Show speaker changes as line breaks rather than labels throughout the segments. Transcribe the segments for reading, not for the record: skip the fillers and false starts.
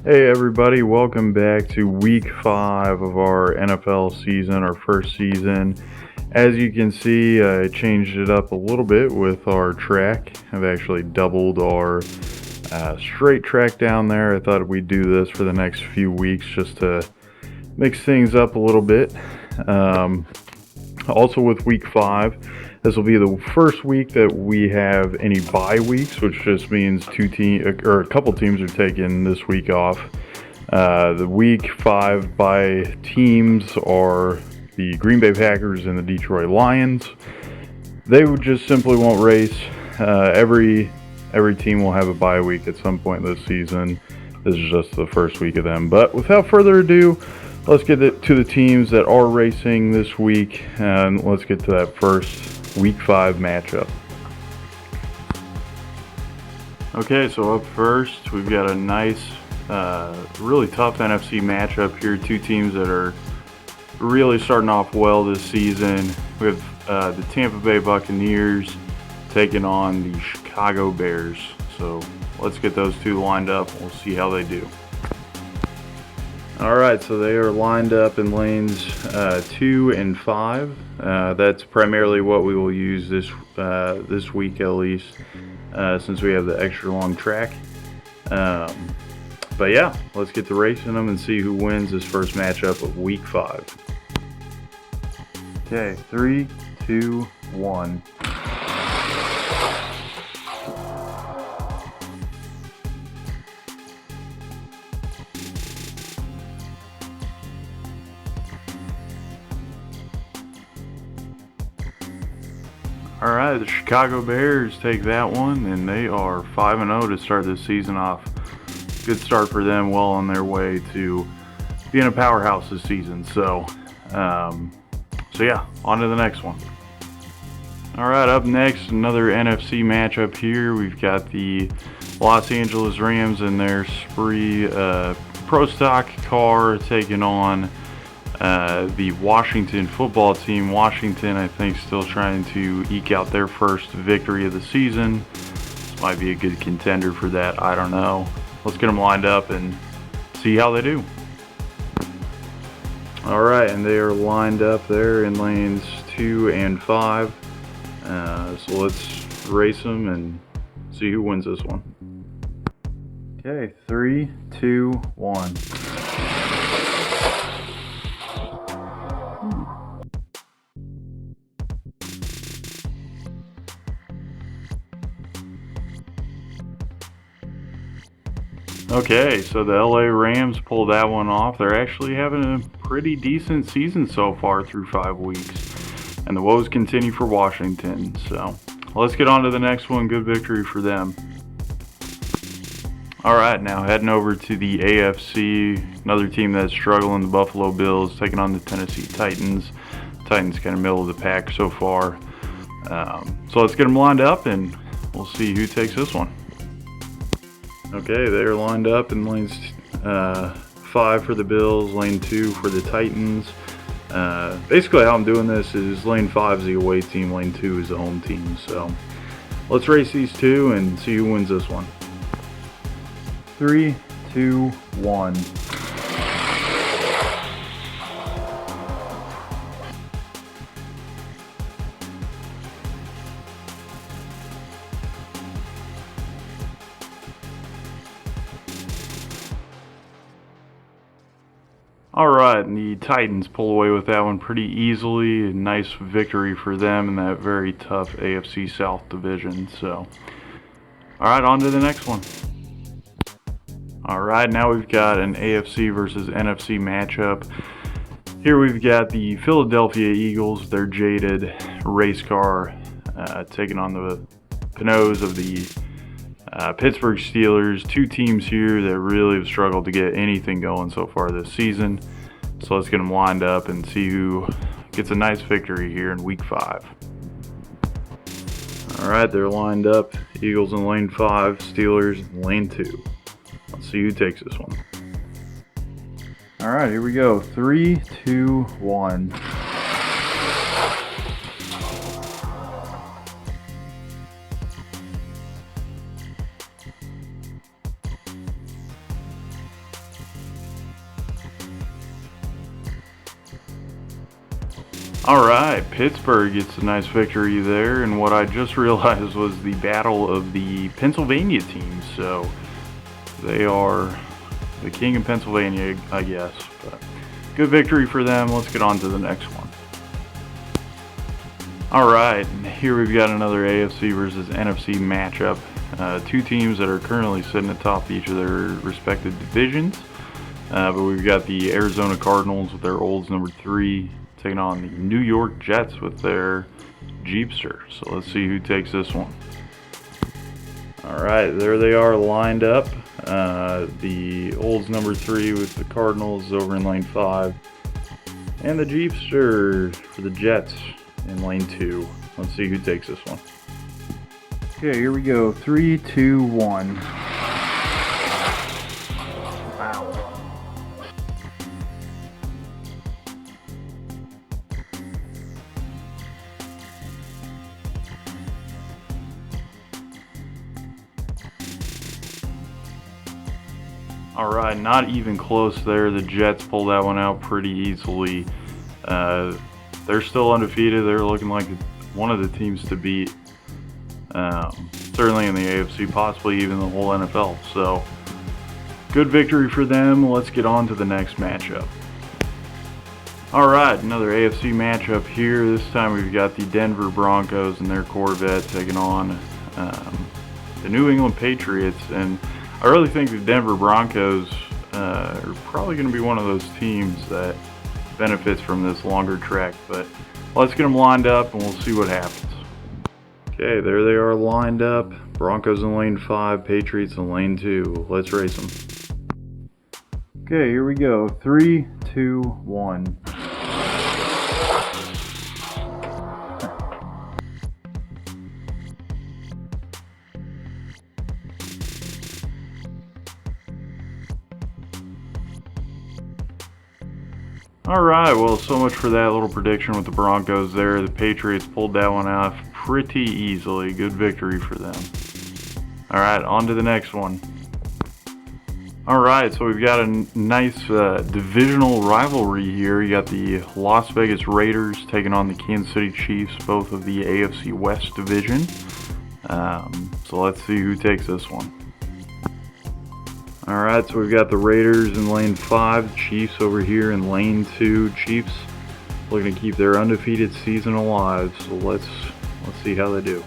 Hey everybody, welcome back to week 5 of our NFL season, our first season. As you can see, I changed it up a little bit with our track. I've actually doubled our straight track down there. I thought we'd do this for the next few weeks just to mix things up a little bit. Also with week 5, this will be the first week that we have any bye weeks, which just means a couple teams are taking this week off. The week 5 bye teams are the Green Bay Packers and the Detroit Lions. They would just simply won't race. Every team will have a bye week at some point this season. This is just the first week of them. But without further ado, let's get to the teams that are racing this week, and let's get to that first Week 5 matchup. Okay, so up first, we've got a nice, really tough NFC matchup here. Two teams that are really starting off well this season. We have the Tampa Bay Buccaneers taking on the Chicago Bears. So let's get those two lined up. We'll see how they do. Alright, so they are lined up in lanes 2 and 5. That's primarily what we will use this week at least, since we have the extra long track. But yeah, let's get to racing them and see who wins this first matchup of week 5. Okay, 3, 2, 1. Alright, the Chicago Bears take that one, and they are 5-0 to start this season off. Good start for them, well on their way to being a powerhouse this season. So yeah, on to the next one. Alright, up next, another NFC matchup here. We've got the Los Angeles Rams and their Spree Pro Stock car taking on the Washington football team. Washington, I think, still trying to eke out their first victory of the season. This might be a good contender for that. I don't know. Let's get them lined up and see how they do. Alright, and they are lined up there in lanes 2 and 5. So let's race them and see who wins this one. Okay, 3, 2, 1. Okay, so the LA Rams pulled that one off. They're actually having a pretty decent season so far through 5 weeks. And the woes continue for Washington. So let's get on to the next one. Good victory for them. Alright, now heading over to the AFC. Another team that's struggling, the Buffalo Bills, taking on the Tennessee Titans. Titans kind of middle of the pack so far. So let's get them lined up and we'll see who takes this one. Okay, they're lined up in lanes 5 for the Bills, lane 2 for the Titans. Basically how I'm doing this is lane 5 is the away team, lane 2 is the home team. So let's race these two and see who wins this one. 3, 2, 1. Alright, and the Titans pull away with that one pretty easily. A nice victory for them in that very tough AFC South division. So, alright, on to the next one. Alright, now we've got an AFC versus NFC matchup. Here we've got the Philadelphia Eagles, their jaded race car, taking on the Pinots of the Pittsburgh Steelers. Two teams here that really have struggled to get anything going so far this season. So let's get them lined up and see who gets a nice victory here in week 5. Alright, they're lined up. Eagles in lane 5, Steelers in lane 2. Let's see who takes this one. Alright, here we go. 3, 2, 1. All right, Pittsburgh gets a nice victory there, and what I just realized was the battle of the Pennsylvania teams. So they are the king of Pennsylvania, I guess. But good victory for them. Let's get on to the next one. All right, here we've got another AFC versus NFC matchup. Two teams that are currently sitting atop each of their respective divisions. But we've got the Arizona Cardinals with their Olds number 3 taking on the New York Jets with their Jeepster. So let's see who takes this one. All right, there they are lined up. The Olds number 3 with the Cardinals over in lane 5. And the Jeepster for the Jets in lane 2. Let's see who takes this one. Okay, here we go. 3, 2, 1. Wow. All right, not even close there. The Jets pulled that one out pretty easily. They're still undefeated. They're looking like one of the teams to beat. Certainly in the AFC, possibly even the whole NFL. So, good victory for them. Let's get on to the next matchup. Alright, another AFC matchup here. This time we've got the Denver Broncos and their Corvette taking on the New England Patriots. And I really think the Denver Broncos are probably going to be one of those teams that benefits from this longer trek. But let's get them lined up and we'll see what happens. Okay, there they are lined up. Broncos in lane 5, Patriots in lane 2. Let's race them. Okay, here we go. 3, 2, 1. Alright, well, so much for that little prediction with the Broncos there. The Patriots pulled that one off pretty easily. Good victory for them. Alright, on to the next one. Alright, so we've got a nice divisional rivalry here. You got the Las Vegas Raiders taking on the Kansas City Chiefs, both of the AFC West division. So let's see who takes this one. Alright, so we've got the Raiders in lane 5, Chiefs over here in lane 2. Chiefs looking to keep their undefeated season alive, so let's see how they do.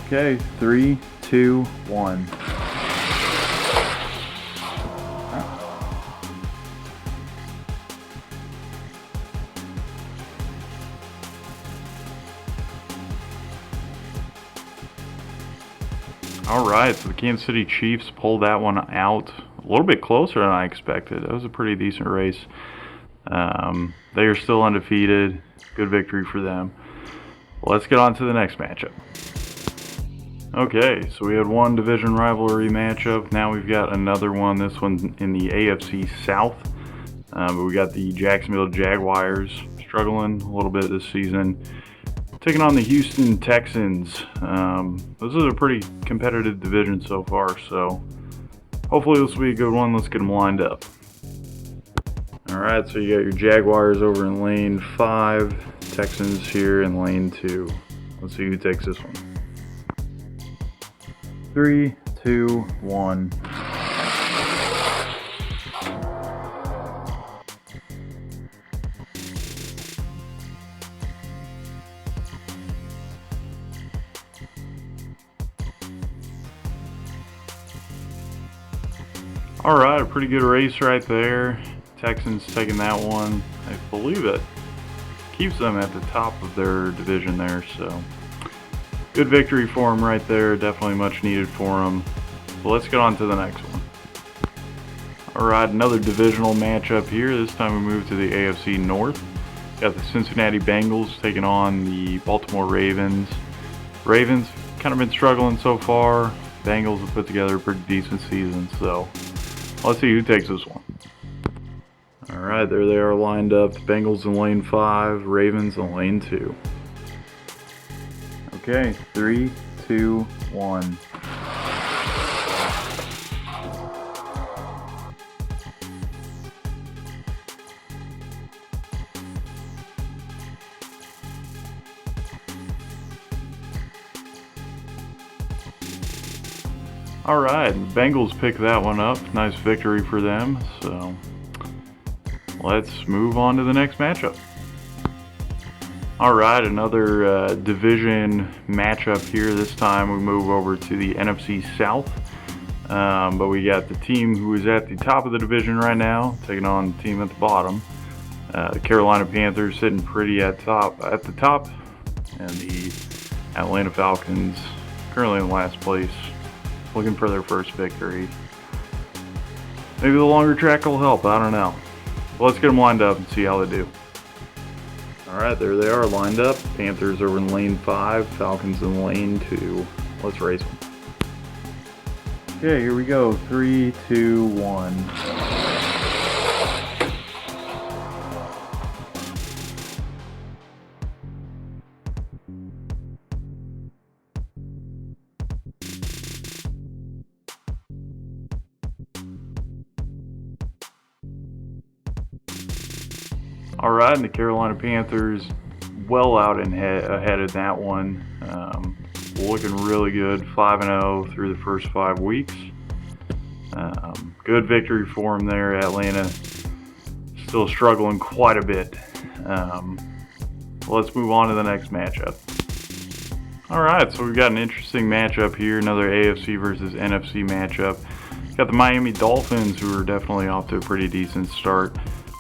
Okay, 3, 2, 1. Alright, so the Kansas City Chiefs pulled that one out a little bit closer than I expected. That was a pretty decent race. They are still undefeated. Good victory for them. Let's get on to the next matchup. Okay, so we had one division rivalry matchup. Now we've got another one. This one in the AFC South. But we got the Jacksonville Jaguars struggling a little bit this season, taking on the Houston Texans. This is a pretty competitive division so far, so hopefully this will be a good one. Let's get them lined up. Alright, so you got your Jaguars over in lane 5, Texans here in lane 2. Let's see who takes this one. 3, 2, 1. Alright, a pretty good race right there. Texans taking that one. I believe it keeps them at the top of their division there, so good victory for them right there. Definitely much needed for them. So let's get on to the next one. Alright, another divisional matchup here. This time we move to the AFC North. Got the Cincinnati Bengals taking on the Baltimore Ravens. Ravens kind of been struggling so far. Bengals have put together a pretty decent season, so let's see who takes this one. Alright, there they are lined up. Bengals in lane 5, Ravens in lane 2. Okay, 3, 2, 1. Alright, Bengals pick that one up. Nice victory for them. So let's move on to the next matchup. Alright, another division matchup here. This time we move over to the NFC South. But we got the team who is at the top of the division right now taking on the team at the bottom. The Carolina Panthers sitting pretty at the top, and the Atlanta Falcons currently in last place, looking for their first victory. Maybe the longer track will help, I don't know. But let's get them lined up and see how they do. Alright, there they are lined up. Panthers over in lane 5, Falcons in lane 2. Let's race them. Okay, here we go. 3, 2, 1. Alright, and the Carolina Panthers well out ahead of that one. Looking really good, 5-0 through the first 5 weeks. Good victory for them there. Atlanta still struggling quite a bit. Let's move on to the next matchup. Alright, so we've got an interesting matchup here, another AFC versus NFC matchup. Got the Miami Dolphins, who are definitely off to a pretty decent start,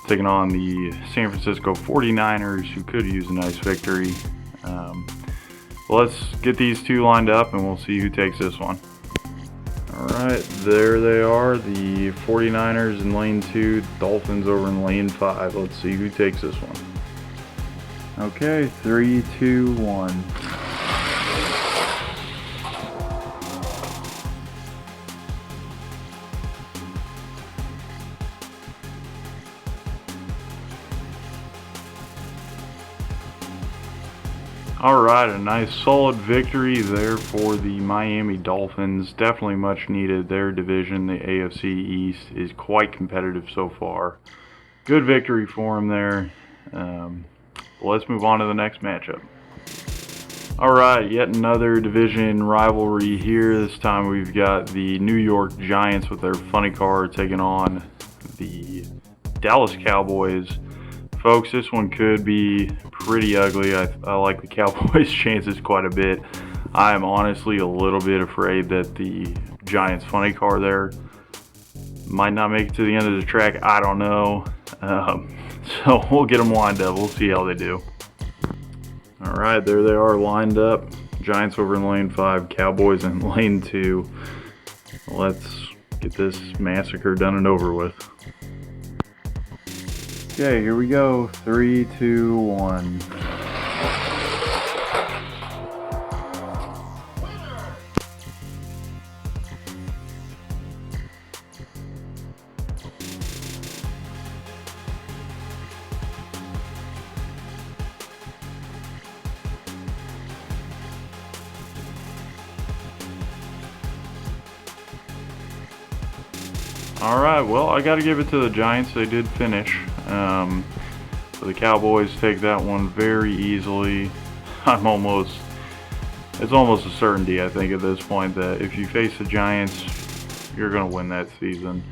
taking on the San Francisco 49ers, who could use a nice victory. Let's get these two lined up and we'll see who takes this one. Alright, there they are, the 49ers in lane 2, Dolphins over in lane 5. Let's see who takes this one. Okay, 3, 2, 1. Alright, a nice solid victory there for the Miami Dolphins. Definitely much needed. Their division, the AFC East, is quite competitive so far. Good victory for them there. Let's move on to the next matchup. Alright, yet another division rivalry here. This time we've got the New York Giants with their funny car taking on the Dallas Cowboys. Folks, this one could be pretty ugly. I like the Cowboys' chances quite a bit. I am honestly a little bit afraid that the Giants' funny car there might not make it to the end of the track. I don't know. So we'll get them lined up. We'll see how they do. Alright, there they are lined up. Giants over in lane 5, Cowboys in lane 2. Let's get this massacre done and over with. Okay, here we go. 3, 2, 1. Alright, well, I got to give it to the Giants. They did finish. So the Cowboys take that one very easily. It's almost a certainty, I think, at this point, that if you face the Giants, you're going to win that season.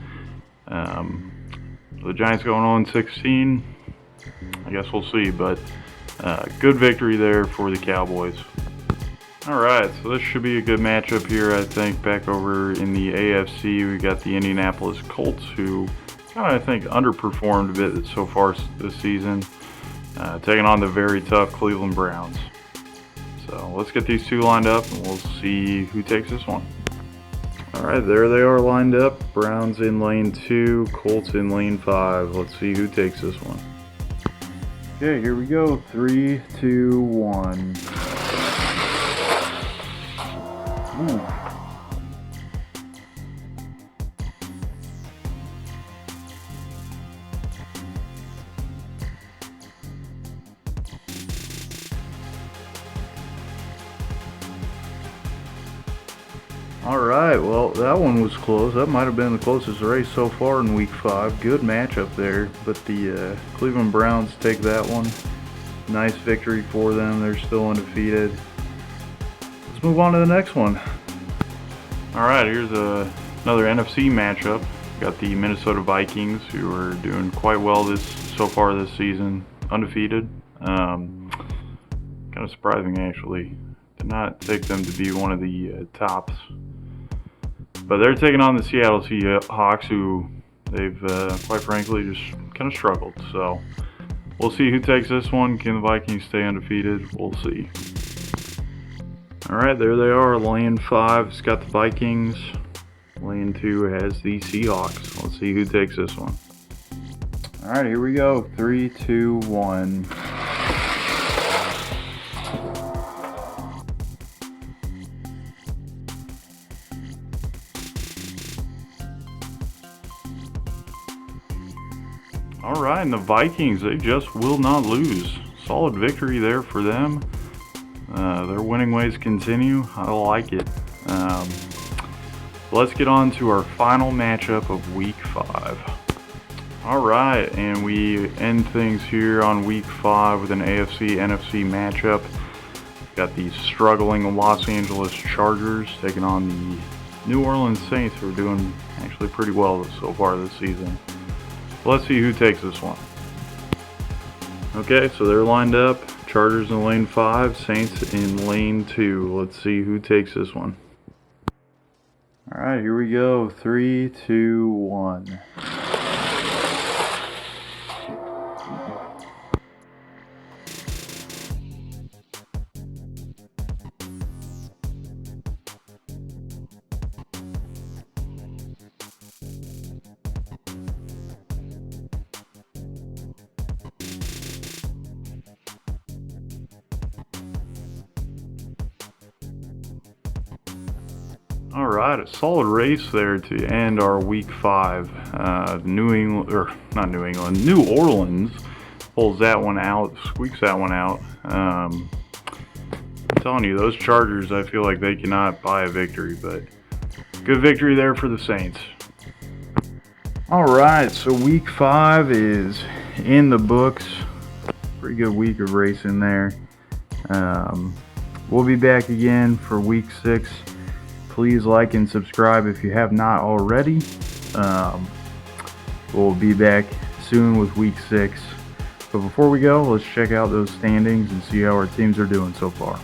The Giants going 0-16. I guess we'll see, but good victory there for the Cowboys. Alright, so this should be a good matchup here, I think. Back over in the AFC, we got the Indianapolis Colts, who kind of, I think, underperformed a bit so far this season, taking on the very tough Cleveland Browns. So let's get these two lined up and we'll see who takes this one. Alright, there they are lined up. Browns in lane 2, Colts in lane 5. Let's see who takes this one. Okay, here we go. 3, 2, 1. Ooh. Alright, well, that one was close. That might have been the closest race so far in Week 5. Good matchup there, but the Cleveland Browns take that one. Nice victory for them. They're still undefeated. Let's move on to the next one. All right, here's another NFC matchup. Got the Minnesota Vikings, who are doing quite well so far this season, undefeated. Kind of surprising, actually. Did not take them to be one of the tops, but they're taking on the Seattle Seahawks, who they've quite frankly just kind of struggled. So we'll see who takes this one. Can the Vikings stay undefeated? We'll see. All right, there they are. Lane 5's got the Vikings. Lane 2 has the Seahawks. Let's see who takes this one. All right, here we go. 3, 2, 1. All right, and the Vikings, they just will not lose. Solid victory there for them. Their winning ways continue. I like it. Let's get on to our final matchup of Week 5. All right, and we end things here on Week 5 with an AFC-NFC matchup. Got the struggling Los Angeles Chargers taking on the New Orleans Saints, who are doing actually pretty well so far this season. Let's see who takes this one. Okay, so they're lined up. Chargers in lane 5, Saints in lane 2. Let's see who takes this one. All right, here we go. 3, 2, 1. All right, a solid race there to end our Week 5. New Orleans pulls that one out, squeaks that one out. I'm telling you, those Chargers, I feel like they cannot buy a victory, but good victory there for the Saints. All right, so Week 5 is in the books. Pretty good week of racing there. We'll be back again for Week 6. Please like and subscribe if you have not already. We'll be back soon with Week 6. But before we go, let's check out those standings and see how our teams are doing so far.